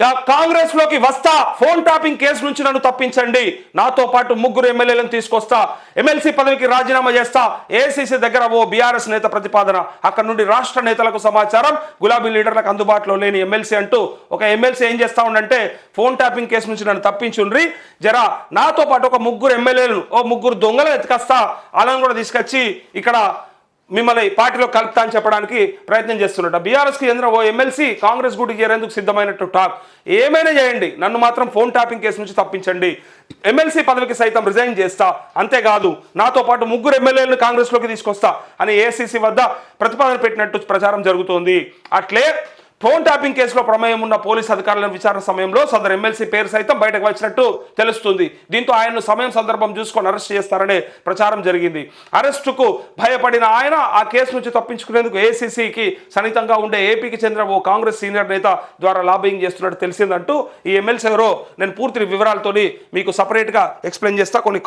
కాంగ్రెస్ లోకి వస్తా, phone topping case నుంచి నన్ను తప్పించండి, నాతో పాటు 3 ఎమ్మెల్యేలను తీసుకొస్తా, ఎమ్మెల్సీ పదవికి రాజీనామా చేస్తా, ఏఐసీసీ దగ్గర ఓ బీఆర్ఎస్ నేత ప్రతిపాదన. అక్కడ నుండి రాష్ట్ర నేతలకు సమాచారం, గులాబీ లీడర్లకు అందుబాటులో లేని ఎమ్మెల్సీ అంటూ ఒక ఎమ్మెల్సీ ఏం చేస్తా ఉండంటే, ఫోన్ టాపింగ్ కేసు నుంచి నన్ను తప్పించుండ్రి, జరా నాతో పాటు ఒక 3 ఎమ్మెల్యేలను, ఓ 3 దొంగలు ఎత్తుకొస్తా, వాళ్ళని కూడా తీసుకొచ్చి ఇక్కడ మిమ్మల్ని పార్టీలో కలుపుతా అని చెప్పడానికి ప్రయత్నం చేస్తున్నట్ట. బీఆర్ఎస్కి చెందిన ఓ ఎమ్మెల్సీ కాంగ్రెస్ గూటికి చేరేందుకు సిద్ధమైనట్టు టాక్. ఏమైనా చేయండి, నన్ను మాత్రం ఫోన్ ట్యాపింగ్ కేసు నుంచి తప్పించండి, ఎమ్మెల్సీ పదవికి సైతం రిజైన్ చేస్తా, అంతేకాదు నాతో పాటు 3 ఎమ్మెల్యేలను కాంగ్రెస్లోకి తీసుకొస్తా అని ఏఐసీసీ వద్ద ప్రతిపాదన పెట్టినట్టు ప్రచారం జరుగుతోంది. అట్లే ఫోన్ ట్యాపింగ్ కేసులో ప్రమేయం ఉన్న పోలీసు అధికారుల విచారణ సమయంలో సదరు ఎమ్మెల్సీ పేరు సైతం బయటకు వచ్చినట్టు తెలుస్తుంది. దీంతో ఆయన్ను సమయం సందర్భం చూసుకొని అరెస్ట్ చేస్తారనే ప్రచారం జరిగింది. అరెస్టుకు భయపడిన ఆయన ఆ కేసు నుంచి తప్పించుకునేందుకు ఏఐసీసీకి సన్నిహితంగా ఉండే ఏపీకి చెందిన ఓ కాంగ్రెస్ సీనియర్ నేత ద్వారా లాబింగ్ చేస్తున్నట్టు తెలిసిందంటూ ఈ ఎమ్మెల్సీ ఎవరో నేను పూర్తి వివరాలతోని మీకు సపరేట్గా ఎక్స్ప్లెయిన్ చేస్తా. కొన్ని